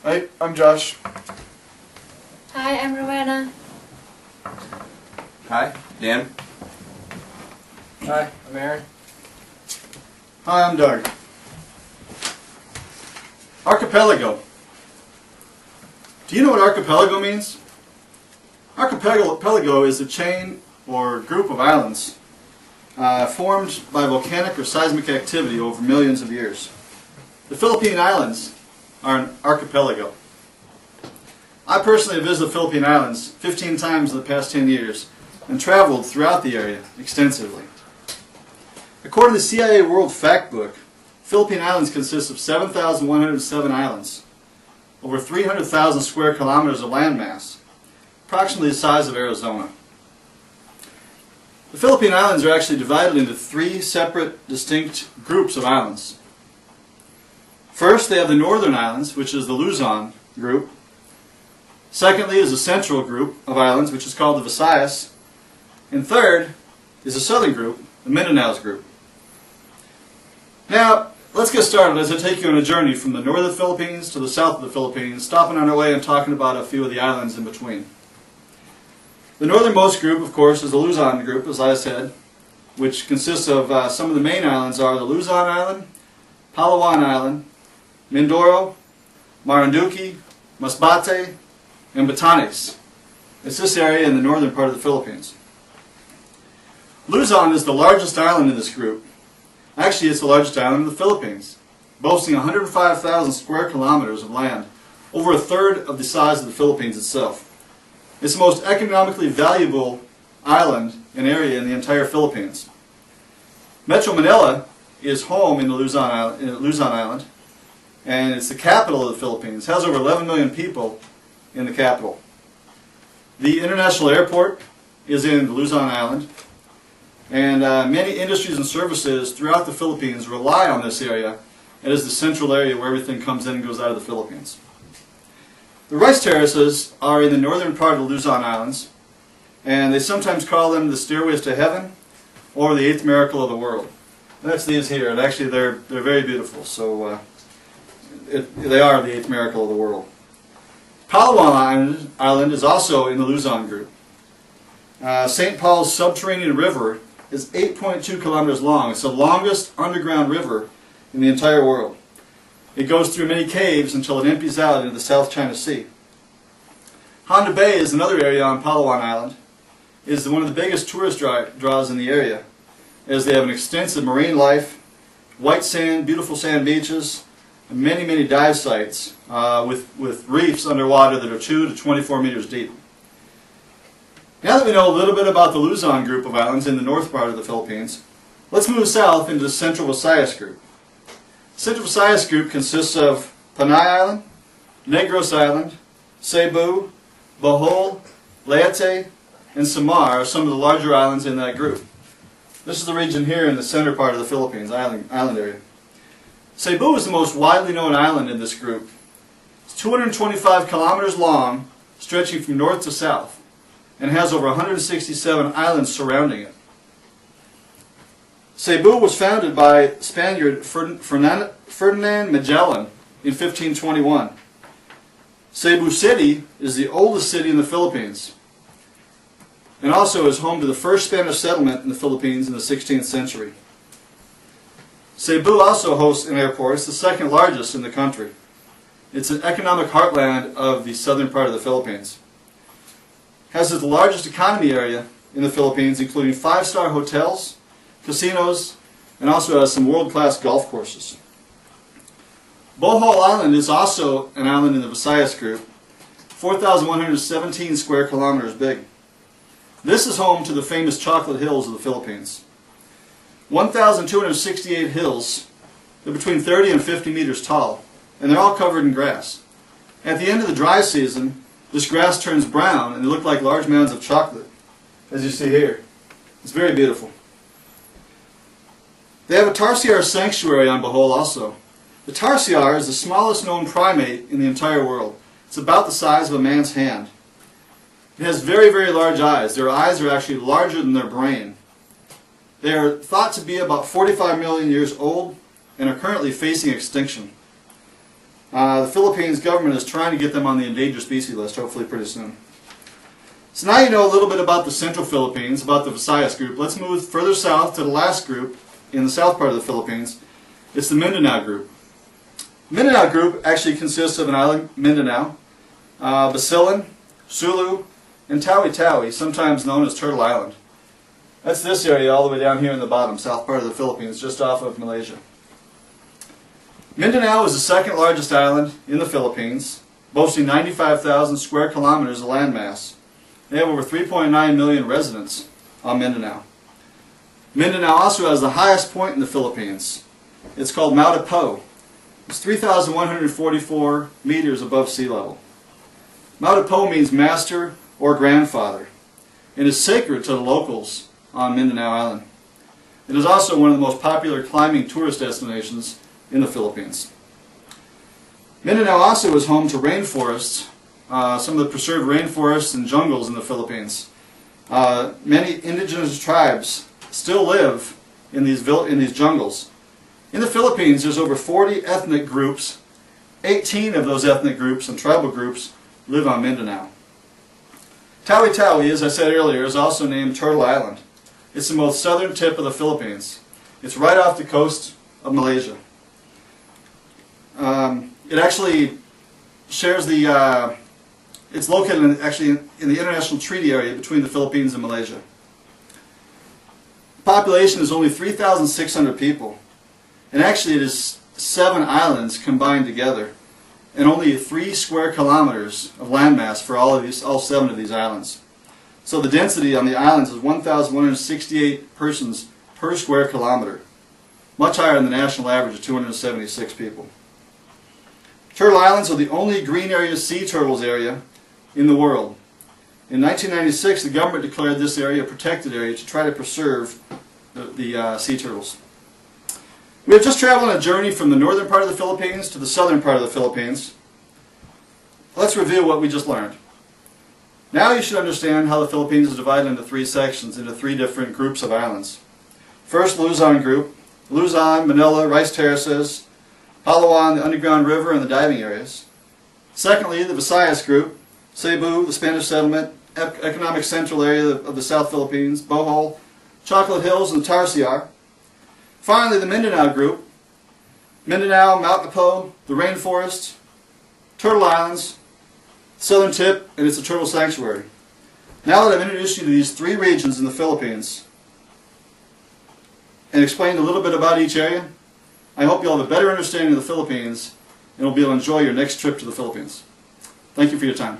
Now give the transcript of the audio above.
Hi, I'm Josh. Hi, I'm Rowena. Hi, Dan. Hi, I'm Aaron. Hi, I'm Doug. Archipelago. Do you know what archipelago means? Archipelago is a chain or group of islands formed by volcanic or seismic activity over millions of years. The Philippine Islands are an archipelago. I personally have visited the Philippine Islands 15 times in the past 10 years and traveled throughout the area extensively. According to the CIA World Factbook, Philippine Islands consist of 7,107 islands, over 300,000 square kilometers of landmass, approximately the size of Arizona. The Philippine Islands are actually divided into three separate, distinct groups of islands. First, they have the Northern Islands, which is the Luzon group. Secondly is the Central group of islands, which is called the Visayas. And third is the Southern group, the Mindanao's group. Now, let's get started as I take you on a journey from the north of the Philippines to the south of the Philippines, stopping on our way and talking about a few of the islands in between. The northernmost group, of course, is the Luzon group, as I said, which consists of some of the main islands are the Luzon Island, Palawan Island, Mindoro, Marinduque, Masbate, and Batanes. It's this area in the northern part of the Philippines. Luzon is the largest island in this group. Actually, it's the largest island in the Philippines, boasting 105,000 square kilometers of land, over a third of the size of the Philippines itself. It's the most economically valuable island and area in the entire Philippines. Metro Manila is home in the Luzon Island, and it's the capital of the Philippines. It has over 11 million people in the capital. The international airport is in Luzon Island, and many industries and services throughout the Philippines rely on this area. It is the central area where everything comes in and goes out of the Philippines. The rice terraces are in the northern part of the Luzon Islands, and they sometimes call them the stairways to heaven or the eighth miracle of the world. And that's these here, and actually they're very beautiful, so they are the eighth miracle of the world. Palawan Island is also in the Luzon group. St. Paul's subterranean river is 8.2 kilometers long. It's the longest underground river in the entire world. It goes through many caves until it empties out into the South China Sea. Honda Bay is another area on Palawan Island. It is one of the biggest tourist draws in the area, as they have an extensive marine life, white sand, beautiful sand beaches, and many, many dive sites with reefs underwater that are 2 to 24 meters deep. Now that we know a little bit about the Luzon group of islands in the north part of the Philippines, let's move south into the Central Visayas group. The Central Visayas group consists of Panay Island, Negros Island, Cebu, Bohol, Leyte, and Samar are some of the larger islands in that group. This is the region here in the center part of the Philippines, island area. Cebu is the most widely known island in this group. It's 225 kilometers long, stretching from north to south, and has over 167 islands surrounding it. Cebu was founded by Spaniard Ferdinand Magellan in 1521. Cebu City is the oldest city in the Philippines, and also is home to the first Spanish settlement in the Philippines in the 16th century. Cebu also hosts an airport. It's the second largest in the country. It's an economic heartland of the southern part of the Philippines. It has the largest economy area in the Philippines, including 5-star hotels, casinos, and also has some world-class golf courses. Bohol Island is also an island in the Visayas group, 4,117 square kilometers big. This is home to the famous chocolate hills of the Philippines. 1,268 hills. They're between 30 and 50 meters tall, and they're all covered in grass. At the end of the dry season, this grass turns brown and they look like large mounds of chocolate, as you see here. It's very beautiful. They have a tarsier sanctuary on Bohol also. The tarsier is the smallest known primate in the entire world. It's about the size of a man's hand. It has very, very large eyes. Their eyes are actually larger than their brain. They are thought to be about 45 million years old and are currently facing extinction. The the Philippines government is trying to get them on the endangered species list, hopefully pretty soon. So now you know a little bit about the Central Philippines, about the Visayas group. Let's move further south to the last group in the south part of the Philippines. It's the Mindanao group. Mindanao group actually consists of an island, Mindanao, Basilan, Sulu, and Tawi-Tawi, sometimes known as Turtle Island. That's this area all the way down here in the bottom, south part of the Philippines, just off of Malaysia. Mindanao is the second largest island in the Philippines, boasting 95,000 square kilometers of landmass. They have over 3.9 million residents on Mindanao. Mindanao also has the highest point in the Philippines. It's called Mount Apo. It's 3,144 meters above sea level. Mount Apo means master or grandfather and is sacred to the locals on Mindanao Island. It is also one of the most popular climbing tourist destinations in the Philippines. Mindanao also is home to rainforests, some of the preserved rainforests and jungles in the Philippines. Many indigenous tribes still live in these jungles. In the Philippines, there's over 40 ethnic groups. 18 of those ethnic groups and tribal groups live on Mindanao. Tawi-Tawi, as I said earlier, is also named Turtle Island. It's the most southern tip of the Philippines. It's right off the coast of Malaysia. It actually shares the, it's located in the international treaty area between the Philippines and Malaysia. The population is only 3,600 people. And actually it is 7 islands combined together, and only 3 square kilometers of landmass for all 7 of these islands. So the density on the islands is 1,168 persons per square kilometer, much higher than the national average of 276 people. Turtle Islands are the only green area sea turtles area in the world. In 1996, the government declared this area a protected area to try to preserve the sea turtles. We have just traveled on a journey from the northern part of the Philippines to the southern part of the Philippines. Let's review what we just learned. Now you should understand how the Philippines is divided into 3 sections, into 3 different groups of islands. First, Luzon group. Luzon, Manila, Rice Terraces, Palawan, the underground river, and the diving areas. Secondly, the Visayas group. Cebu, the Spanish settlement, economic central area of the South Philippines, Bohol, Chocolate Hills, and the Tarsiar. Finally, the Mindanao group. Mindanao, Mount Apo, the rainforest, Turtle Islands, southern tip, and it's a turtle sanctuary. Now that I've introduced you to these 3 regions in the Philippines and explained a little bit about each area, I hope you'll have a better understanding of the Philippines and will be able to enjoy your next trip to the Philippines. Thank you for your time.